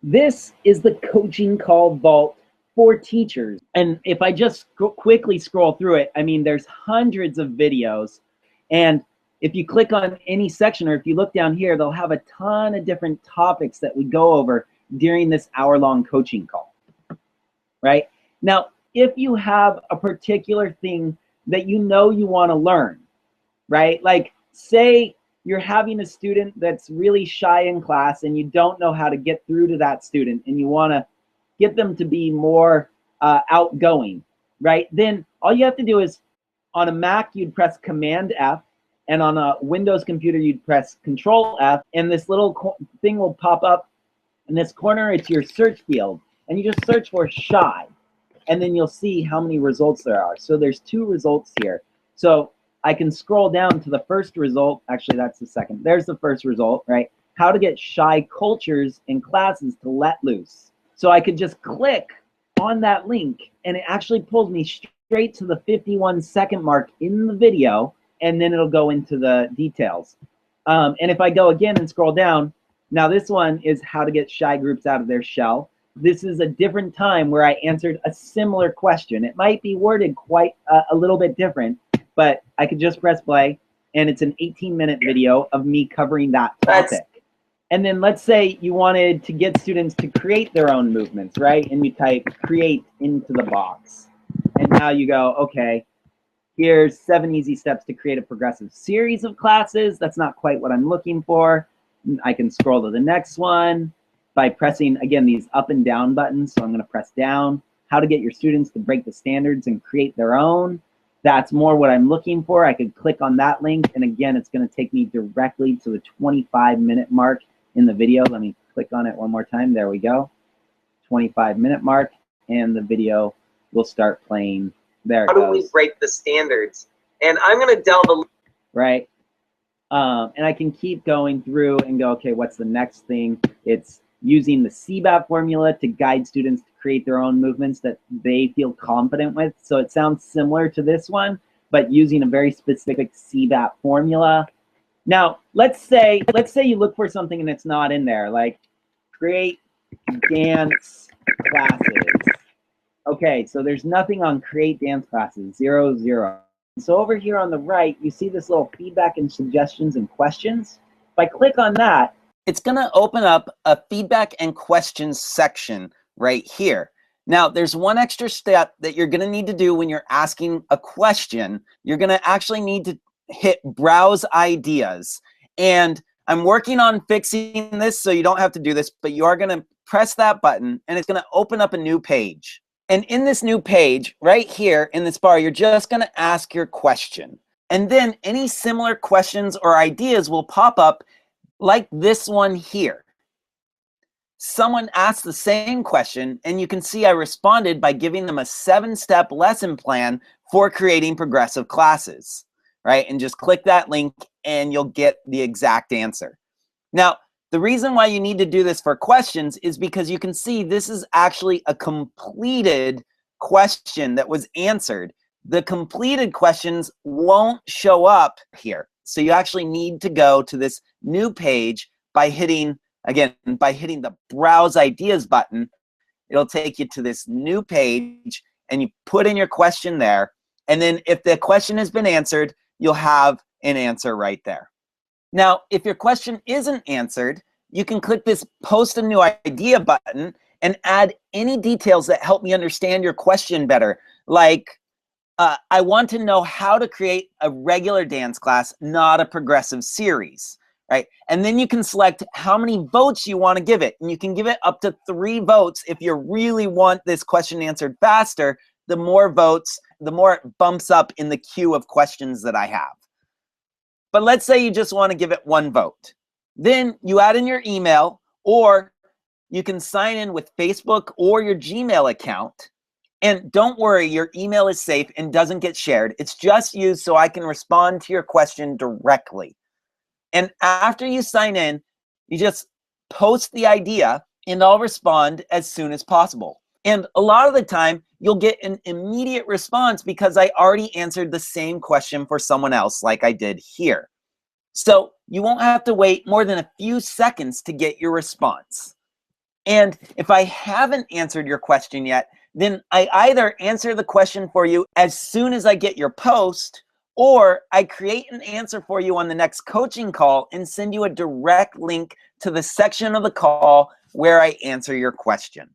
This is the coaching call vault for teachers. And if I just quickly scroll through it, I mean, there's hundreds of videos. And if you click on any section, or if you look down here, they'll have a ton of different topics that we go over during this hour-long coaching call, right? Now, if you have a particular thing that you know you want to learn, right? Like, say you're having a student that's really shy in class and you don't know how to get through to that student and you want to get them to be more outgoing, right? Then all you have to do is, on a Mac, you'd press Command F, and on a Windows computer, you'd press Control F, and this little thing will pop up in this corner. It's your search field, and you just search for shy, and then you'll see how many results there are. So there's 2 results here. So I can scroll down to the first result. Actually, that's the second. There's the first result, right? How to get shy cultures in classes to let loose. So I could just click on that link, and it actually pulls me straight to the 51-second mark in the video, and then it'll go into the details. And if I go again and scroll down, now this one is how to get shy groups out of their shell. This is a different time where I answered a similar question. It might be worded quite a little bit different, but I could just press play, and it's an 18-minute video of me covering that topic. And then let's say you wanted to get students to create their own movements, right? And you type create into the box. And now you go, okay, here's 7 easy steps to create a progressive series of classes. That's not quite what I'm looking for. I can scroll to the next one by pressing, again, these up and down buttons. So I'm going to press down. How to get your students to break the standards and create their own. That's more what I'm looking for. I could click on that link, and again, it's going to take me directly to the 25-minute mark in the video. Let me click on it one more time. There we go. 25-minute mark, and the video will start playing. There it goes. How do we break the standards? And I'm going to delve a little. Right. And I can keep going through and go, okay, what's the next thing? It's using the CBAP formula to guide students to create their own movements that they feel confident with. So it sounds similar to this one, but using a very specific CBAP formula. Now, let's say you look for something and it's not in there, like create dance classes. Okay, so there's nothing on create dance classes, 0, 0. So over here on the right, you see this little feedback and suggestions and questions. If I click on that, it's going to open up a feedback and questions section right here. Now, there's one extra step that you're going to need to do when you're asking a question. You're going to actually need to hit browse ideas. And I'm working on fixing this so you don't have to do this, but you are going to press that button and it's going to open up a new page. And in this new page, right here in this bar, you're just going to ask your question. And then any similar questions or ideas will pop up like this one here. Someone asked the same question, and you can see I responded by giving them a 7-step lesson plan for creating progressive classes, right? And just click that link and you'll get the exact answer. Now, the reason why you need to do this for questions is because you can see this is actually a completed question that was answered. The completed questions won't show up here. So you actually need to go to this new page by hitting, again, by hitting the Browse Ideas button. It'll take you to this new page and you put in your question there. And then if the question has been answered, you'll have an answer right there. Now, if your question isn't answered, you can click this Post a New Idea button and add any details that help me understand your question better. Like, I want to know how to create a regular dance class, not a progressive series, right? And then you can select how many votes you want to give it. And you can give it up to 3 votes if you really want this question answered faster. The more votes, the more it bumps up in the queue of questions that I have. But let's say you just want to give it 1 vote. Then you add in your email, or you can sign in with Facebook or your Gmail account. And don't worry, your email is safe and doesn't get shared. It's just used so I can respond to your question directly. And after you sign in, you just post the idea and I'll respond as soon as possible. And a lot of the time, you'll get an immediate response because I already answered the same question for someone else like I did here. So you won't have to wait more than a few seconds to get your response. And if I haven't answered your question yet, then I either answer the question for you as soon as I get your post, or I create an answer for you on the next coaching call and send you a direct link to the section of the call where I answer your question.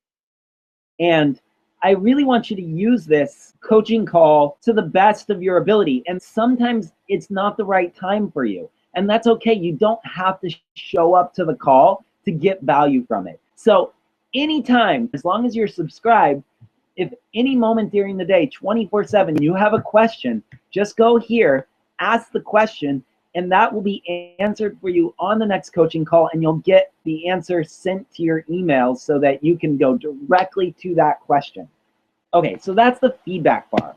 And I really want you to use this coaching call to the best of your ability. And sometimes it's not the right time for you. And that's okay. You don't have to show up to the call to get value from it. So anytime, as long as you're subscribed, if any moment during the day, 24/7, you have a question, just go here, ask the question, and that will be answered for you on the next coaching call, and you'll get the answer sent to your email so that you can go directly to that question. Okay, so that's the feedback bar.